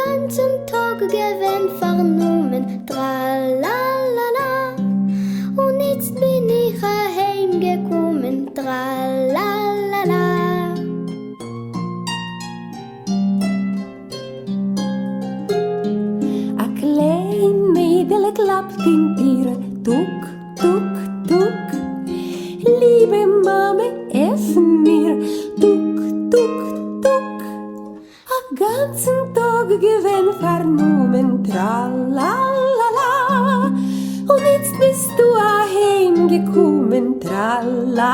ganzen Tag gewesen vernommen, tralalala. Und jetzt bin ich heimgekommen, tralalala. A klein Mädel klappt in Tiere, tuk, tuk, tuk. Liebe Mama, essen wir, tuk, tuk, tuk. A ganzen Tag gewesen vernommen, tralalala. Und jetzt bist du heimgekommen, tralalala.